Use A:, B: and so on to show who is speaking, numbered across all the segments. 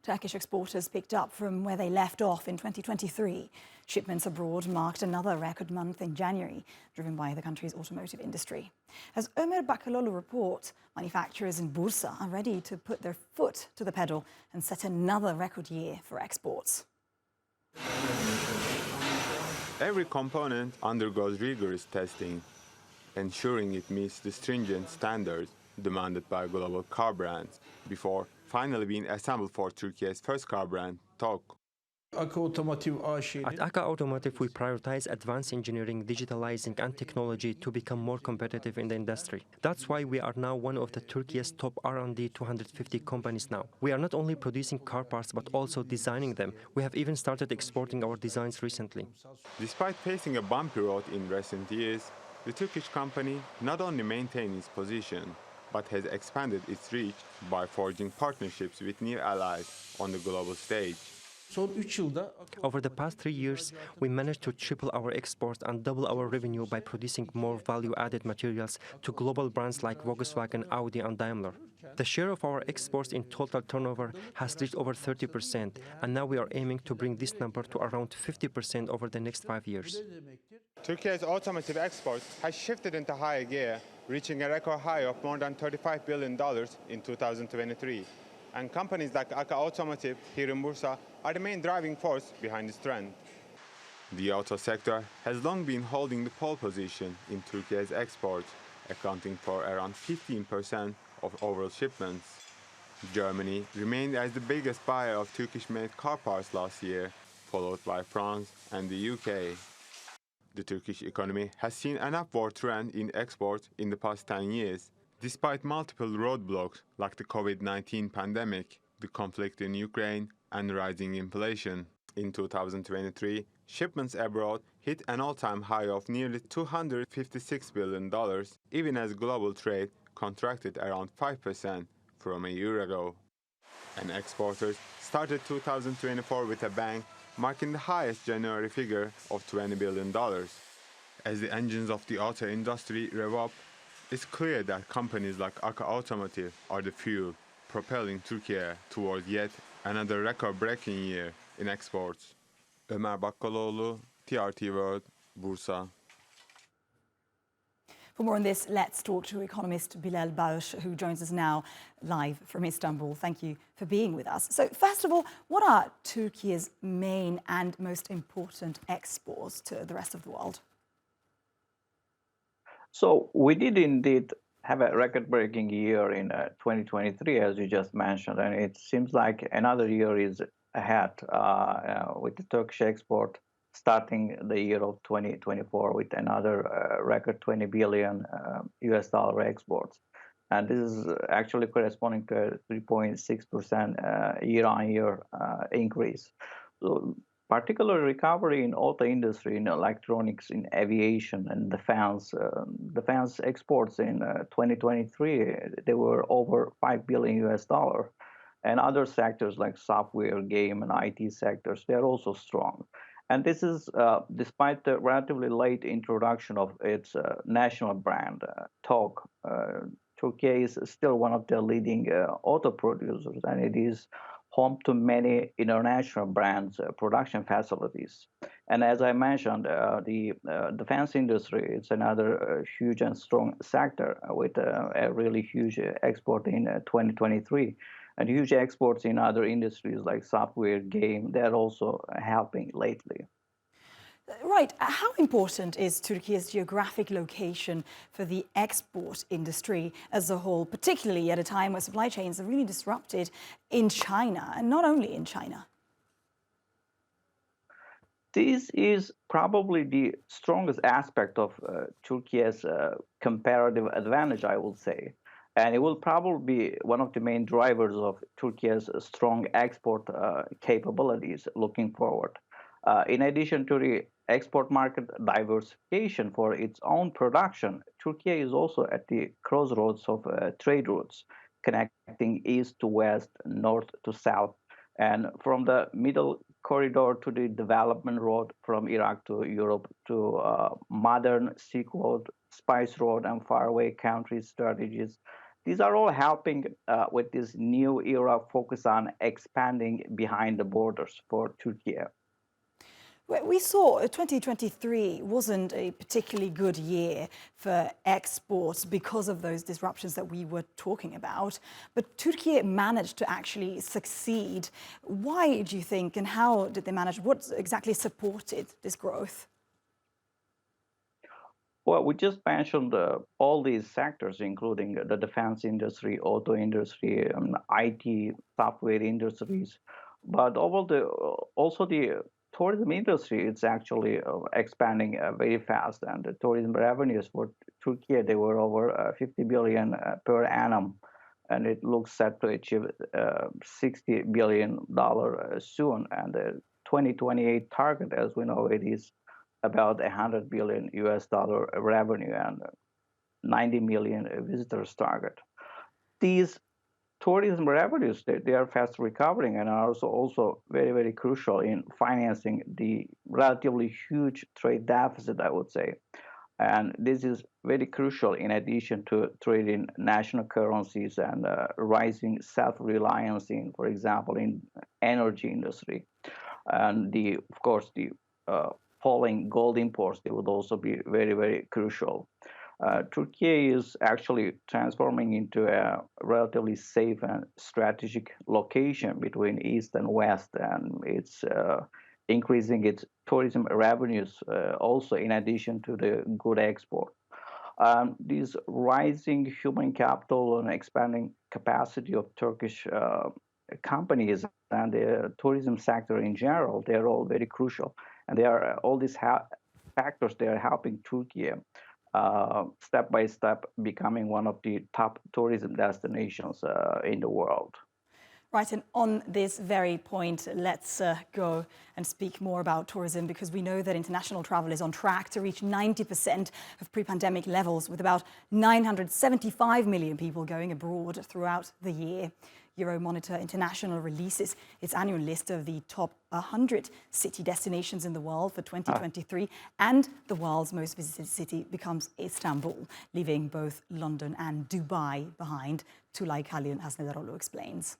A: Turkish exporters picked up from where they left off in 2023. Shipments abroad marked another record month in January, driven by the country's automotive industry. As Omer Bakkaloglu reports, manufacturers in Bursa are ready to put their foot to the pedal and set another record year for exports.
B: Every component undergoes rigorous testing, ensuring it meets the stringent standards demanded by global car brands before finally being assembled for Turkey's first car brand, TOG.
C: At AKA Automotive, we prioritize advanced engineering, digitalizing, and technology to become more competitive in the industry. That's why we are now one of the Turkey's top R&D 250 companies now. We are not only producing car parts, but also designing them. We have even started exporting our designs recently.
B: Despite facing a bumpy road in recent years, the Turkish company not only maintained its position, but has expanded its reach by forging partnerships with new allies on the global stage.
C: Over the past 3 years, we managed to triple our exports and double our revenue by producing more value-added materials to global brands like Volkswagen, Audi, and Daimler. The share of our exports in total turnover has reached over 30%, and now we are aiming to bring this number to around 50% over the next 5 years.
B: Turkey's automotive exports has shifted into higher gear, reaching a record high of more than $35 billion in 2023. And companies like AKA Automotive here in Bursa are the main driving force behind this trend. The auto sector has long been holding the pole position in Turkey's exports, accounting for around 15% of overall shipments. Germany remained as the biggest buyer of Turkish-made car parts last year, followed by France and the UK. The Turkish economy has seen an upward trend in exports in the past 10 years, despite multiple roadblocks like the COVID-19 pandemic, the conflict in Ukraine, and rising inflation. In 2023, shipments abroad hit an all-time high of nearly $256 billion, even as global trade contracted around 5% from a year ago. And exporters started 2024 with a bang, marking the highest January figure of $20 billion. As the engines of the auto industry rev up, it's clear that companies like AKA Automotive are the fuel propelling Turkey towards yet another record-breaking year in exports. Omer Bakkaloglu, TRT World, Bursa.
A: For more on this, let's talk to economist Bilal Bağış, who joins us now live from Istanbul. Thank you for being with us. So first of all, what are Turkey's main and most important exports to the rest of the world?
D: So we did indeed have a record-breaking year in 2023, as you just mentioned, and it seems like another year is ahead with the Turkish export starting the year of 2024 with another record 20 billion US dollar exports. And this is actually corresponding to a 3.6% year-on-year increase. So particular recovery in auto industry, in electronics, in aviation, and defense exports in 2023, they were over 5 billion US dollar. And other sectors like software, game, and IT sectors, they're also strong. And this is despite the relatively late introduction of its national brand, TOG. Turkey is still one of the leading auto producers, and it is home to many international brands' production facilities. And as I mentioned, the defense industry is another huge and strong sector with a really huge export in 2023. And huge exports in other industries like software, game, they're also helping lately.
A: Right. How important is Turkey's geographic location for the export industry as a whole, particularly at a time where supply chains are really disrupted in China, and not only in China?
D: This is probably the strongest aspect of Turkey's comparative advantage, I would say. And it will probably be one of the main drivers of Turkey's strong export capabilities looking forward. In addition to the export market diversification for its own production, Turkey is also at the crossroads of trade routes, connecting east to west, north to south, and from the middle corridor to the development road from Iraq to Europe to modern Silk Road, Spice Road, and faraway country strategies. these are all helping with this new era focus on expanding behind the borders for Turkey.
A: We saw 2023 wasn't a particularly good year for exports because of those disruptions that we were talking about. But Turkey managed to actually succeed. Why do you think, and how did they manage? What exactly supported this growth?
D: Well, we just mentioned all these sectors, including the defense industry, auto industry, IT, software industries, but also the tourism industry is actually expanding very fast, and the tourism revenues for Turkey, they were over 50 billion per annum, and it looks set to achieve $60 billion soon, and the 2028 target, as we know, it is about 100 billion US dollar revenue and 90 million visitors target. These tourism revenues, they are fast recovering and are also very, very crucial in financing the relatively huge trade deficit, I would say. And this is very crucial in addition to trading national currencies and rising self-reliance in, for example, in energy industry. And of course, the falling gold imports, they would also be very, very crucial. Turkey is actually transforming into a relatively safe and strategic location between East and West, and it's increasing its tourism revenues also in addition to the good export. These rising human capital and expanding capacity of Turkish companies and the tourism sector in general, they're all very crucial. And they are all these factors, they are helping Turkey step by step becoming one of the top tourism destinations in the world.
A: Right, and on this very point, let's go and speak more about tourism, because we know that international travel is on track to reach 90% of pre-pandemic levels, with about 975 million people going abroad throughout the year. Euromonitor International releases its annual list of the top 100 city destinations in the world for 2023, and the world's most visited city becomes Istanbul, leaving both London and Dubai behind. Tulay Kalyan Hasnederoglu explains.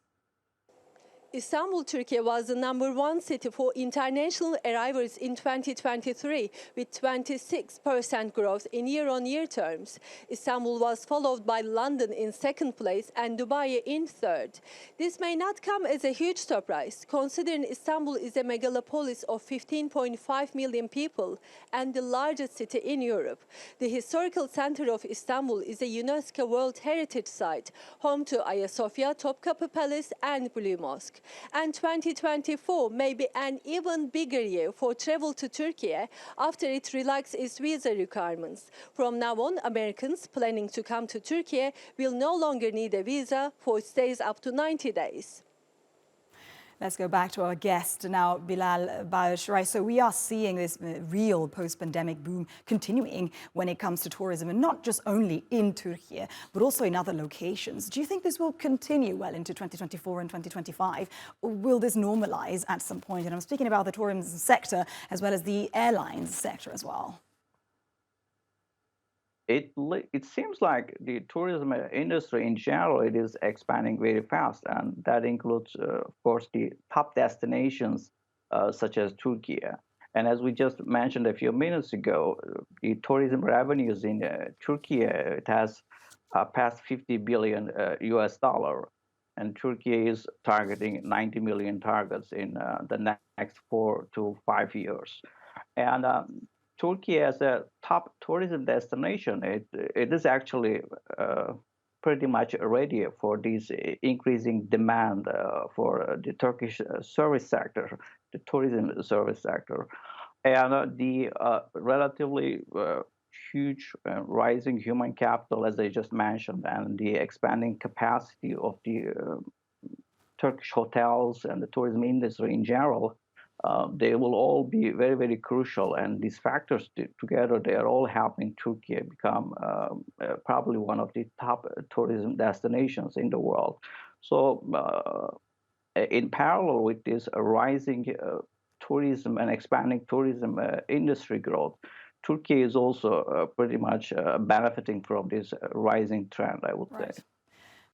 E: Istanbul, Turkey was the #1 city for international arrivals in 2023, with 26% growth in year-on-year terms. Istanbul was followed by London in second place and Dubai in third. This may not come as a huge surprise, considering Istanbul is a megalopolis of 15.5 million people and the largest city in Europe. The historical center of Istanbul is a UNESCO World Heritage Site, home to Ayasofya, Topkapı Palace and Blue Mosque. And 2024 may be an even bigger year for travel to Turkey after it relaxed its visa requirements. From now on, Americans planning to come to Turkey will no longer need a visa for stays up to 90 days.
A: Let's go back to our guest now, Bilal Bash. Right, so we are seeing this real post-pandemic boom continuing when it comes to tourism, and not just only in Turkey, but also in other locations. Do you think this will continue well into 2024 and 2025? Or will this normalize at some point? And I'm speaking about the tourism sector as well as the airlines sector as well.
D: It seems like the tourism industry in general, it is expanding very fast, and that includes, of course, the top destinations such as Turkey. And as we just mentioned a few minutes ago, the tourism revenues in Turkey, it has passed 50 billion US dollar, and Turkey is targeting 90 million targets in the next 4 to 5 years. And Turkey as a top tourism destination, it is actually pretty much ready for this increasing demand for the Turkish service sector, the tourism service sector. And the relatively huge rising human capital, as I just mentioned, and the expanding capacity of the Turkish hotels and the tourism industry in general, they will all be very, very crucial. And these factors together, they are all helping Turkey become probably one of the top tourism destinations in the world. So in parallel with this rising tourism and expanding tourism industry growth, Turkey is also pretty much benefiting from this rising trend, I would say.